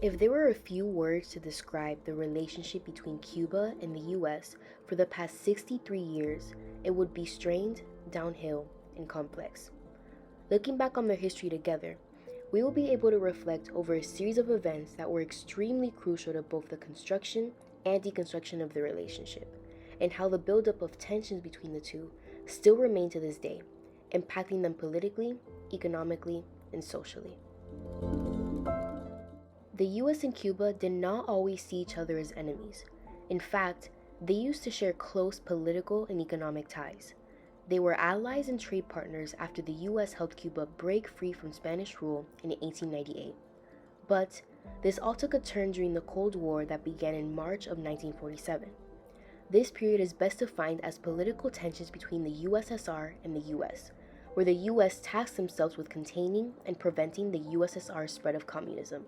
If there were a few words to describe the relationship between Cuba and the US for the past 63 years, it would be strained, downhill, and complex. Looking back on their history together, we will be able to reflect over a series of events that were extremely crucial to both the construction and deconstruction of the relationship, and how the buildup of tensions between the two still remain to this day, impacting them politically, economically, and socially. The US and Cuba did not always see each other as enemies. In fact, they used to share close political and economic ties. They were allies and trade partners after the US helped Cuba break free from Spanish rule in 1898. But this all took a turn during the Cold War that began in March of 1947. This period is best defined as political tensions between the USSR and the US, where the US tasked themselves with containing and preventing the USSR's spread of communism.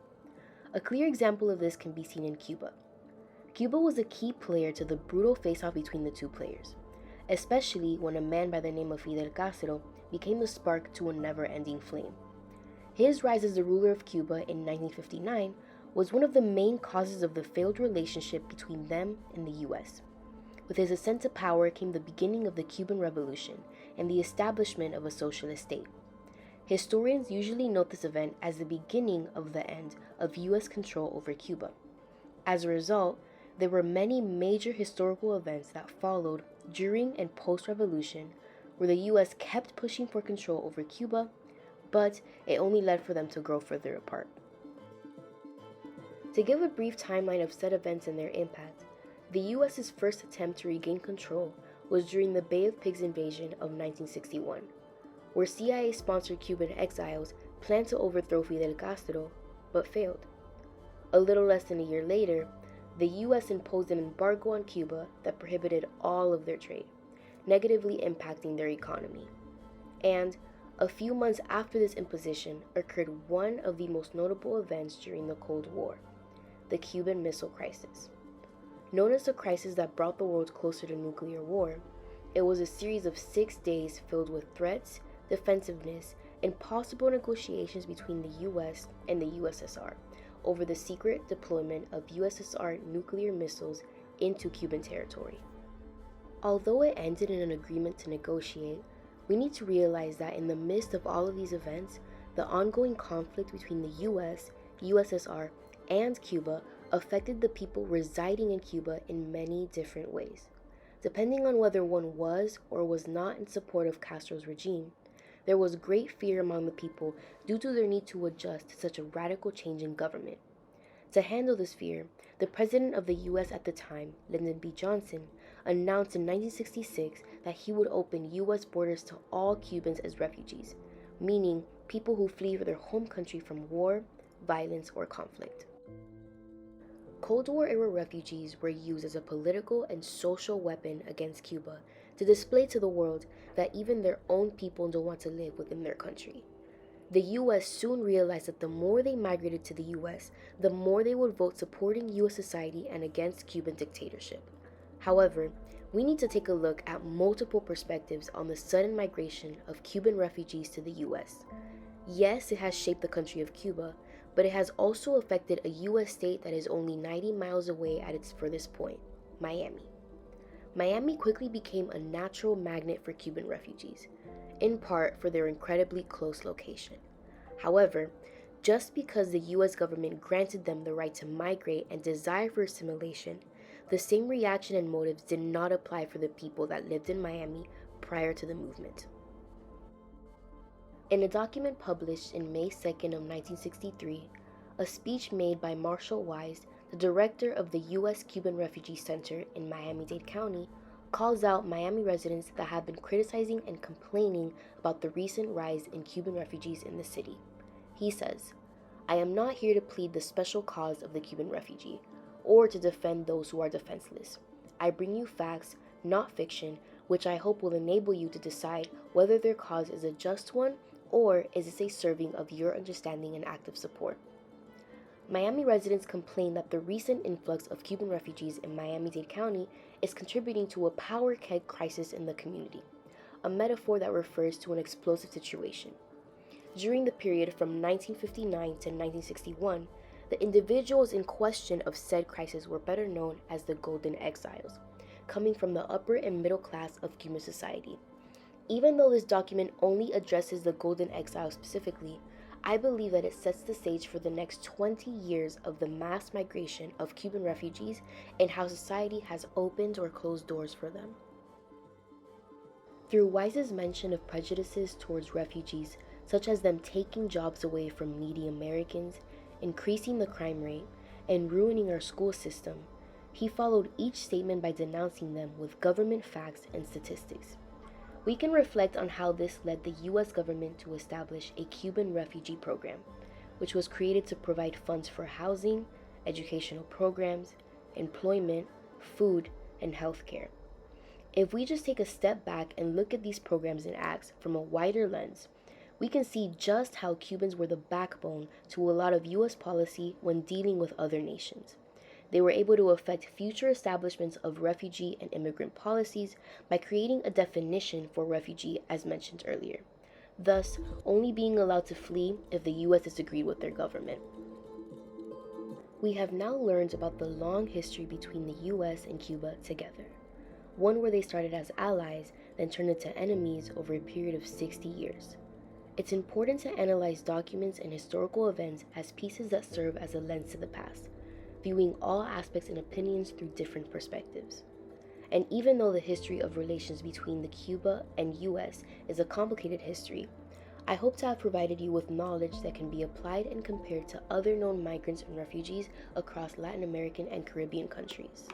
A clear example of this can be seen in Cuba. Cuba was a key player to the brutal face-off between the two players, especially when a man by the name of Fidel Castro became the spark to a never-ending flame. His rise as the ruler of Cuba in 1959 was one of the main causes of the failed relationship between them and the US. With his ascent to power came the beginning of the Cuban Revolution and the establishment of a socialist state. Historians usually note this event as the beginning of the end of US control over Cuba. As a result, there were many major historical events that followed during and post-revolution where the US kept pushing for control over Cuba, but it only led for them to grow further apart. To give a brief timeline of said events and their impact, the US's first attempt to regain control was during the Bay of Pigs invasion of 1961, where CIA-sponsored Cuban exiles planned to overthrow Fidel Castro, but failed. A little less than a year later, the US imposed an embargo on Cuba that prohibited all of their trade, negatively impacting their economy. And a few months after this imposition occurred one of the most notable events during the Cold War, the Cuban Missile Crisis. Known as the crisis that brought the world closer to nuclear war, it was a series of 6 days filled with threats, defensiveness, and possible negotiations between the US and the USSR over the secret deployment of USSR nuclear missiles into Cuban territory. Although it ended in an agreement to negotiate, we need to realize that in the midst of all of these events, the ongoing conflict between the US, USSR, and Cuba affected the people residing in Cuba in many different ways. Depending on whether one was or was not in support of Castro's regime, there was great fear among the people due to their need to adjust to such a radical change in government. To handle this fear, the president of the US at the time, Lyndon B. Johnson, announced in 1966 that he would open US borders to all Cubans as refugees, meaning people who flee for their home country from war, violence, or conflict. Cold War-era refugees were used as a political and social weapon against Cuba to display to the world that even their own people don't want to live within their country. The US soon realized that the more they migrated to the US, the more they would vote supporting US society and against Cuban dictatorship. However, we need to take a look at multiple perspectives on the sudden migration of Cuban refugees to the US. Yes, it has shaped the country of Cuba, but it has also affected a US state that is only 90 miles away at its furthest point, Miami. Miami quickly became a natural magnet for Cuban refugees, in part for their incredibly close location. However, just because the US government granted them the right to migrate and desire for assimilation, the same reaction and motives did not apply for the people that lived in Miami prior to the movement. In a document published in May 2nd of 1963, a speech made by Marshall Wise, the director of the U.S. Cuban Refugee Center in Miami-Dade County, calls out Miami residents that have been criticizing and complaining about the recent rise in Cuban refugees in the city. He says, "I am not here to plead the special cause of the Cuban refugee, or to defend those who are defenseless. I bring you facts, not fiction, which I hope will enable you to decide whether their cause is a just one or is it a serving of your understanding and active support." Miami residents complain that the recent influx of Cuban refugees in Miami-Dade County is contributing to a power keg crisis in the community, a metaphor that refers to an explosive situation. During the period from 1959 to 1961, The individuals in question of said crisis were better known as the Golden Exiles, coming from the upper and middle class of Cuban society. Even though this document only addresses the Golden Exiles specifically, I believe that it sets the stage for the next 20 years of the mass migration of Cuban refugees and how society has opened or closed doors for them. Through Wise's mention of prejudices towards refugees, such as them taking jobs away from needy Americans, increasing the crime rate, and ruining our school system, he followed each statement by denouncing them with government facts and statistics. We can reflect on how this led the U.S. government to establish a Cuban refugee program, which was created to provide funds for housing, educational programs, employment, food, and healthcare. If we just take a step back and look at these programs and acts from a wider lens, we can see just how Cubans were the backbone to a lot of U.S. policy when dealing with other nations. They were able to affect future establishments of refugee and immigrant policies by creating a definition for refugee as mentioned earlier, thus only being allowed to flee if the U.S. disagreed with their government. We have now learned about the long history between the U.S. and Cuba together, one where they started as allies, then turned into enemies over a period of 60 years. It's important to analyze documents and historical events as pieces that serve as a lens to the past, viewing all aspects and opinions through different perspectives. And even though the history of relations between the Cuba and US is a complicated history, I hope to have provided you with knowledge that can be applied and compared to other known migrants and refugees across Latin American and Caribbean countries.